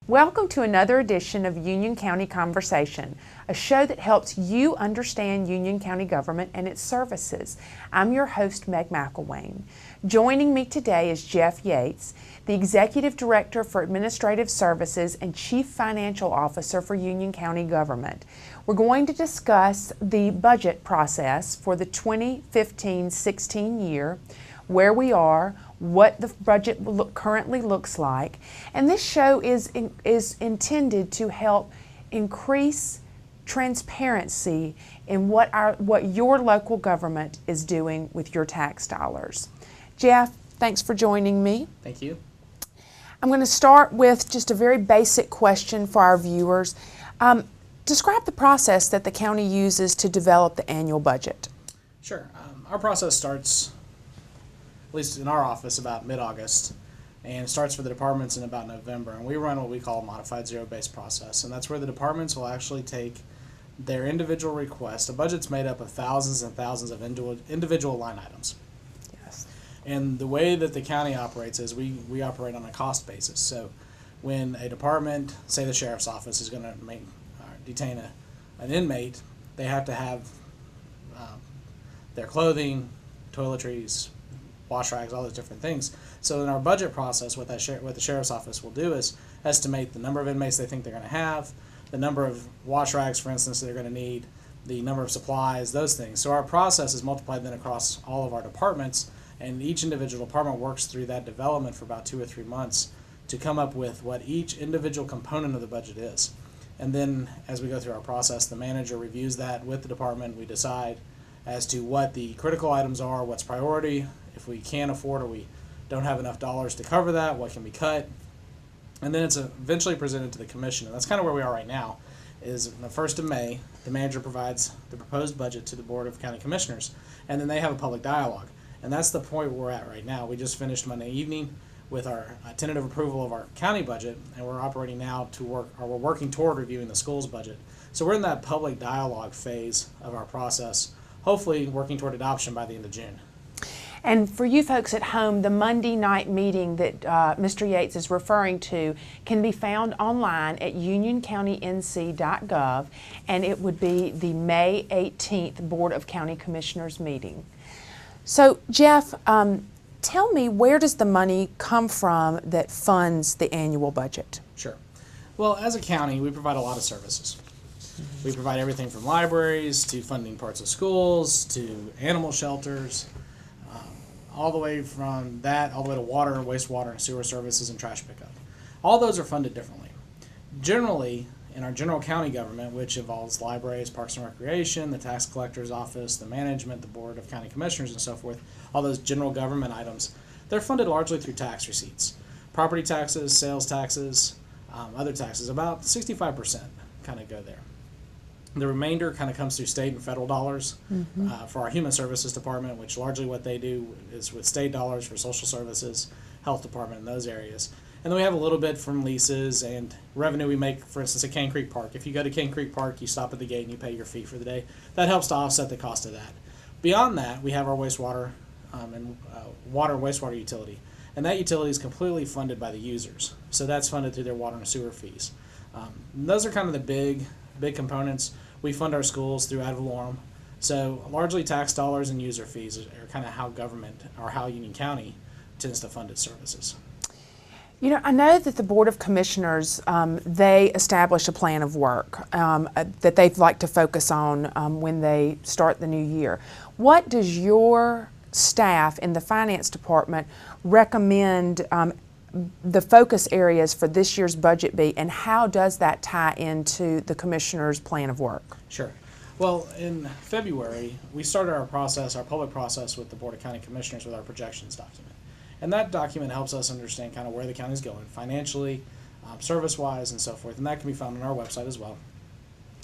Welcome to another edition of Union County Conversation, a show that helps you understand Union County government and its services. I'm your host, Meg McElwain. Joining me today is Jeff Yates, the Executive Director for Administrative Services and Chief Financial Officer for Union County government. We're going to discuss the budget process for the 2015-16 year, where we are, what the budget currently looks like, and this show is intended to help increase transparency in what your local government is doing with your tax dollars. Jeff, thanks for joining me. Thank you. I'm going to start with just a very basic question for our viewers. Describe the process that the county uses to develop the annual budget. Sure. Our process starts, at least in our office, about mid-August, and starts for the departments in about November. And we run what we call a modified zero-based process, and that's where the departments will actually take their individual request. A budget's made up of thousands and thousands of individual line items. Yes. And the way that the county operates is we operate on a cost basis. So when a department, say the sheriff's office, is going to detain an inmate, they have to have their clothing, toiletries, wash rags, all those different things. So in our budget process, what the sheriff's office will do is estimate the number of inmates they think they're going to have, the number of wash rags, for instance, they're going to need, the number of supplies, those things. So our process is multiplied then across all of our departments, and each individual department works through that development for about 2 or 3 months to come up with what each individual component of the budget is. And then as we go through our process, the manager reviews that with the department. We decide as to what the critical items are, what's priority, if we can't afford or we don't have enough dollars to cover that, what can be cut. And then it's eventually presented to the commission. And that's kind of where we are right now, is on the 1st of May, the manager provides the proposed budget to the Board of County Commissioners, and then they have a public dialogue. And that's the point where we're at right now. We just finished Monday evening with our tentative approval of our county budget, and we're operating now we're working toward reviewing the school's budget. So we're in that public dialogue phase of our process, hopefully working toward adoption by the end of June. And for you folks at home, the Monday night meeting that Mr. Yates is referring to can be found online at unioncountync.gov, and it would be the May 18th Board of County Commissioners meeting. So, Jeff, tell me, where does the money come from that funds the annual budget? Sure. Well, as a county, we provide a lot of services. We provide everything from libraries to funding parts of schools to animal shelters, all the way from that, all the way to water, wastewater, and sewer services and trash pickup. All those are funded differently. Generally, in our general county government, which involves libraries, parks and recreation, the tax collector's office, the management, the board of county commissioners, and so forth, all those general government items, they're funded largely through tax receipts. Property taxes, sales taxes, other taxes, about 65% kind of go there. The remainder kind of comes through state and federal dollars for our human services department, which largely what they do is with state dollars for social services, health department, and those areas. And then we have a little bit from leases and revenue we make, for instance, at Cane Creek Park. If you go to Cane Creek Park, you stop at the gate and you pay your fee for the day. That helps to offset the cost of that. Beyond that, we have our wastewater water and wastewater utility. And that utility is completely funded by the users. So that's funded through their water and sewer fees. Those are kind of the big components. We fund our schools through ad valorem. So largely tax dollars and user fees are kind of how government, or how Union County tends to fund its services. You know, I know that the Board of Commissioners, they establish a plan of work that they'd like to focus on when they start the new year. What does your staff in the finance department recommend the focus areas for this year's budget be, and how does that tie into the Commissioner's plan of work? Sure. Well, in February, we started our public process with the Board of County Commissioners with our projections document. And that document helps us understand kind of where the county's going financially, service-wise, and so forth. And that can be found on our website as well,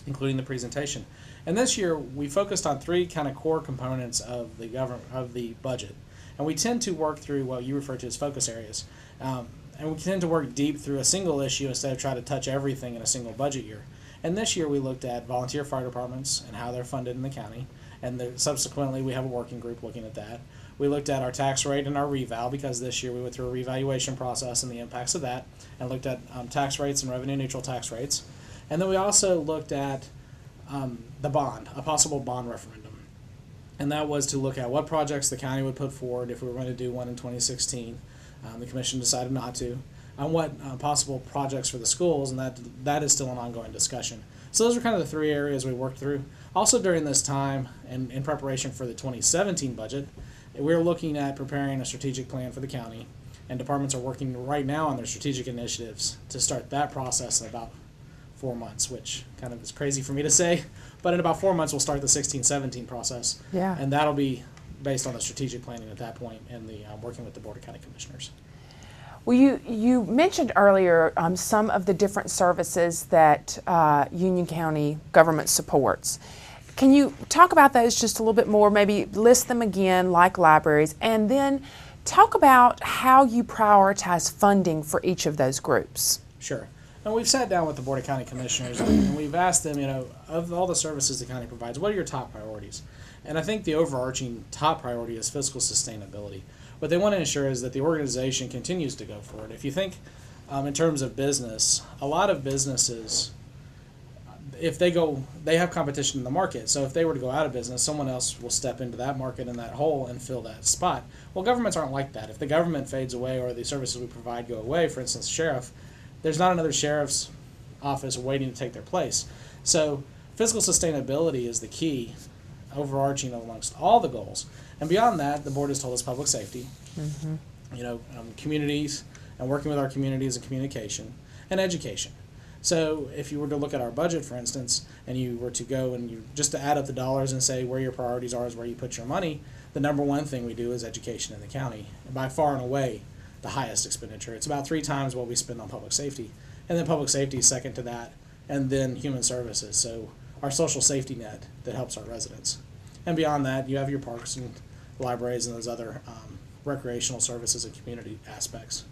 including the presentation. And this year, we focused on 3 kind of core components of the budget. And we tend to work through what you refer to as focus areas. And we tend to work deep through a single issue instead of try to touch everything in a single budget year. And this year we looked at volunteer fire departments and how they're funded in the county. And subsequently we have a working group looking at that. We looked at our tax rate and our reval, because this year we went through a revaluation process and the impacts of that, and looked at tax rates and revenue neutral tax rates. And then we also looked at the bond, a possible bond referendum. And that was to look at what projects the county would put forward if we were going to do one in 2016. The commission decided not to. On what possible projects for the schools, and that is still an ongoing discussion. So those are kind of the three areas we worked through. Also during this time, and in preparation for the 2017 budget, we're looking at preparing a strategic plan for the county, and departments are working right now on their strategic initiatives to start that process in about 4 months, which kind of is crazy for me to say, but in about 4 months we'll start the 16-17 process. Yeah. And that'll be based on the strategic planning at that point and the working with the Board of County Commissioners. Well, you mentioned earlier some of the different services that Union County government supports. Can you talk about those just a little bit more, maybe list them again, like libraries, and then talk about how you prioritize funding for each of those groups? Sure. And we've sat down with the Board of County Commissioners and we've asked them, of all the services the county provides, what are your top priorities? And I think the overarching top priority is fiscal sustainability. What they want to ensure is that the organization continues to go forward. If you think in terms of business, a lot of businesses, if they have competition in the market. So if they were to go out of business, someone else will step into that market and that hole and fill that spot. Well, governments aren't like that. If the government fades away or the services we provide go away, for instance, sheriff, there's not another sheriff's office waiting to take their place. So fiscal sustainability is the key, overarching amongst all the goals. And beyond that, the board has told us public safety, communities, and working with our communities and communication, and education. So if you were to look at our budget, for instance, and you were to go and you just to add up the dollars and say where your priorities are is where you put your money, the number one thing we do is education in the county. And by far and away, the highest expenditure. It's about 3 times what we spend on public safety. And then public safety is second to that, and then human services. So our social safety net that helps our residents. And beyond that, you have your parks and libraries and those other recreational services and community aspects.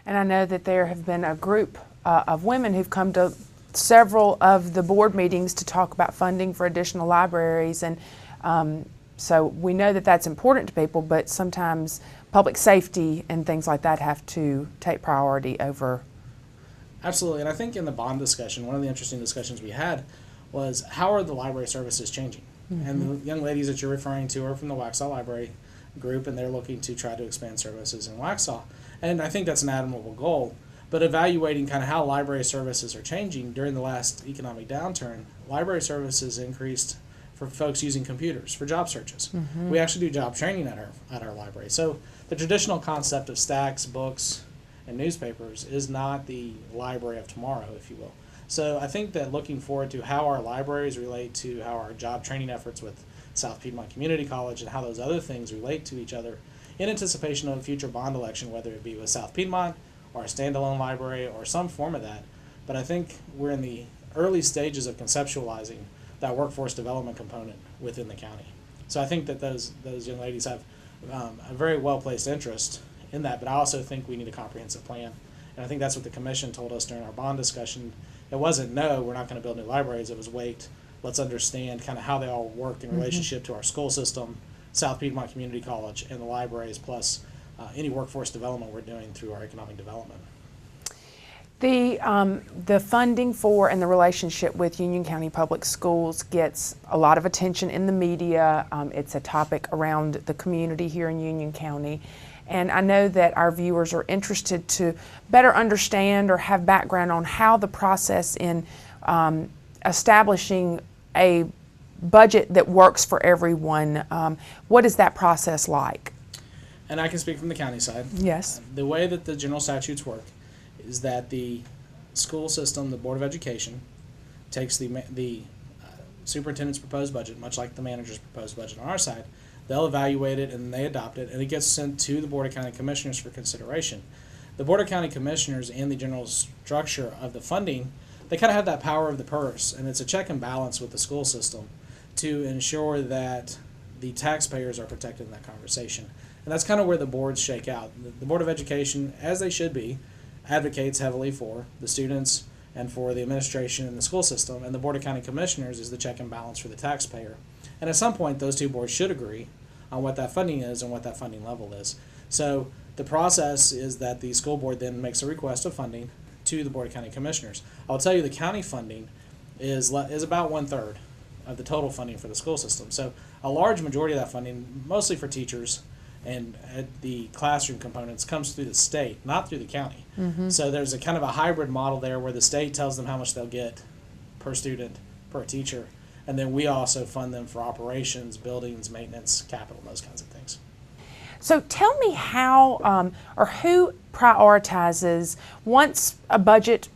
And I know that there have been a group of women who've come to several of the board meetings to talk about funding for additional libraries, and so we know that that's important to people, but sometimes public safety and things like that have to take priority over. Absolutely, and I think in the bond discussion, one of the interesting discussions we had was how are the library services changing? Mm-hmm. And the young ladies that you're referring to are from the Waxhaw Library group, and they're looking to try to expand services in Waxhaw. And I think that's an admirable goal. But evaluating kind of how library services are changing during the last economic downturn, library services increased for folks using computers for job searches. Mm-hmm. We actually do job training at our library. So the traditional concept of stacks, books, and newspapers is not the library of tomorrow, if you will. So I think that looking forward to how our libraries relate to how our job training efforts with South Piedmont Community College and how those other things relate to each other in anticipation of a future bond election, whether it be with South Piedmont or a standalone library or some form of that. But I think we're in the early stages of conceptualizing that workforce development component within the county. So I think that those young ladies have a very well-placed interest in that, but I also think we need a comprehensive plan. And I think that's what the commission told us during our bond discussion. It wasn't, no, we're not going to build new libraries. It was, wait, let's understand kind of how they all work in relationship to our school system, South Piedmont Community College, and the libraries, plus any workforce development we're doing through our economic development. The funding for and the relationship with Union County Public Schools gets a lot of attention in the media. It's a topic around the community here in Union County. And I know that our viewers are interested to better understand or have background on how the process in establishing a budget that works for everyone, what is that process like? And I can speak from the county side. Yes. The way that the general statutes work is that the school system, the Board of Education, takes the superintendent's proposed budget, much like the manager's proposed budget on our side. They'll evaluate it and they adopt it, and it gets sent to the Board of County Commissioners for consideration. The Board of County Commissioners and the general structure of the funding, they kind of have that power of the purse, and it's a check and balance with the school system to ensure that the taxpayers are protected in that conversation. And that's kind of where the boards shake out. The Board of Education, as they should be, advocates heavily for the students and for the administration and the school system, and the Board of County Commissioners is the check and balance for the taxpayer. And at some point, those two boards should agree on what that funding is and what that funding level is. So the process is that the school board then makes a request of funding to the Board of County Commissioners. I'll tell you the county funding is about 1/3 of the total funding for the school system. So a large majority of that funding, mostly for teachers and the classroom components, comes through the state, not through the county. So there's a kind of a hybrid model there where the state tells them how much they'll get per student, per teacher, and then we also fund them for operations, buildings, maintenance, capital, those kinds of things. So tell me how or who prioritizes once a budget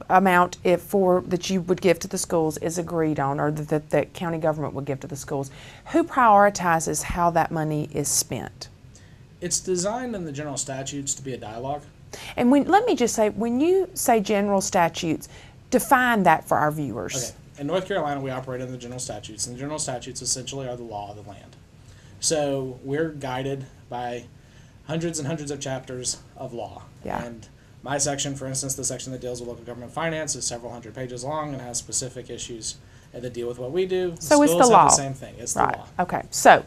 amount that you would give to the schools is agreed on, or that the county government would give to the schools. Who prioritizes how that money is spent? It's designed in the general statutes to be a dialogue. And let me just say, when you say general statutes, define that for our viewers. Okay. In North Carolina, we operate under the general statutes, and the general statutes essentially are the law of the land. So we're guided by hundreds and hundreds of chapters of law. Yeah. And my section, for instance, the section that deals with local government finance, is several hundred pages long and has specific issues that deal with what we do. So it's the Schools law. have the same thing. It's Right. the law. Okay. So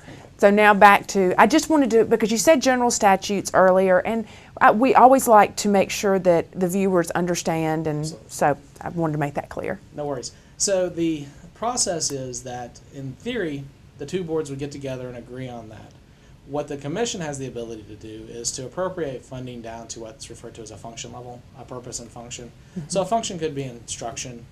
now back to, I just wanted to, because you said general statutes earlier, and we always like to make sure that the viewers understand, and so I wanted to make that clear. No worries. So the process is that, in theory, the two boards would get together and agree on that. What the commission has the ability to do is to appropriate funding down to what's referred to as a function level, a purpose and function. So a function could be instruction,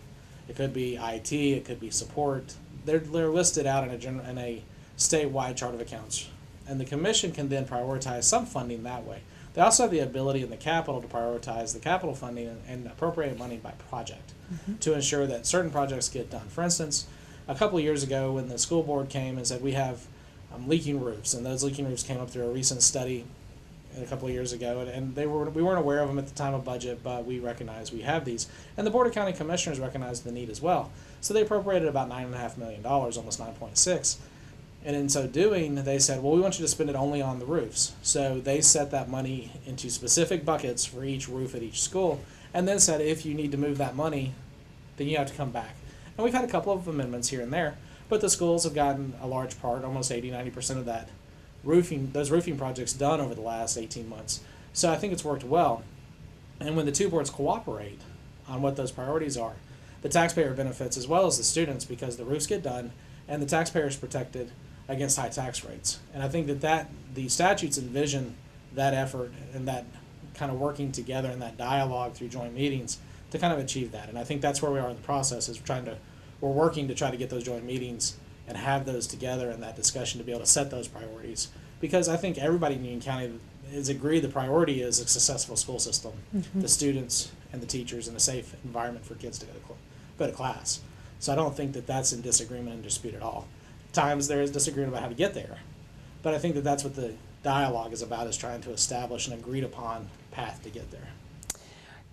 it could be IT, it could be support. They're listed out in a statewide chart of accounts, and the commission can then prioritize some funding that way. They also have the ability in the capital to prioritize the capital funding and appropriate money by project to ensure that certain projects get done. For instance, a couple of years ago when the school board came and said we have leaking roofs, and those leaking roofs came up through a recent study a couple of years ago, and we weren't aware of them at the time of budget, but we recognized we have these, and the Board of County Commissioners recognized the need as well. So they appropriated about $9.5 million, almost 9.6, and in so doing, they said, well, we want you to spend it only on the roofs. So they set that money into specific buckets for each roof at each school, and then said if you need to move that money, then you have to come back. And we've had a couple of amendments here and there, but the schools have gotten a large part, almost 80-90% of that those roofing projects done over the last 18 months. So I think it's worked well. And when the two boards cooperate on what those priorities are, the taxpayer benefits as well as the students, because the roofs get done and the taxpayer is protected against high tax rates. And I think that the statutes envision that effort and that kind of working together and that dialogue through joint meetings to kind of achieve that. And I think that's where we are in the process, is we're working to try to get those joint meetings and have those together and that discussion to be able to set those priorities. Because I think everybody in Union County is agreed the priority is a successful school system, the students and the teachers, and a safe environment for kids to go to class. So I don't think that that's in disagreement and dispute at all. Times there is disagreement about how to get there, but I think that that's what the dialogue is about, is trying to establish an agreed upon path to get there.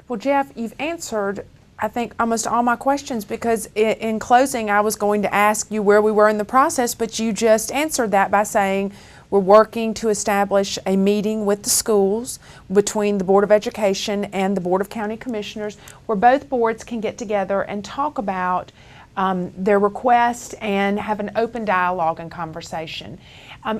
Well, Jeff, you've answered, I think, almost all my questions, because in closing I was going to ask you where we were in the process, but you just answered that by saying we're working to establish a meeting with the schools between the Board of Education and the Board of County Commissioners, where both boards can get together and talk about their request and have an open dialogue and conversation.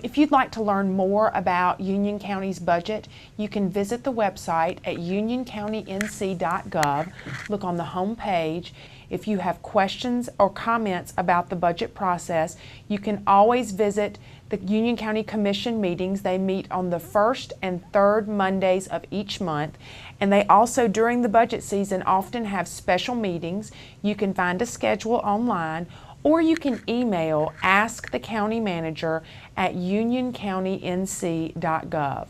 If you'd like to learn more about Union County's budget, you can visit the website at unioncountync.gov. Look on the home page. If you have questions or comments about the budget process, you can always visit the Union County Commission meetings. They meet on the first and third Mondays of each month, and they also, during the budget season, often have special meetings. You can find a schedule online, or you can email Ask the County Manager at unioncountync.gov.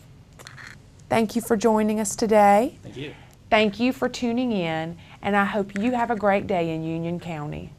Thank you for joining us today. Thank you. Thank you for tuning in, and I hope you have a great day in Union County.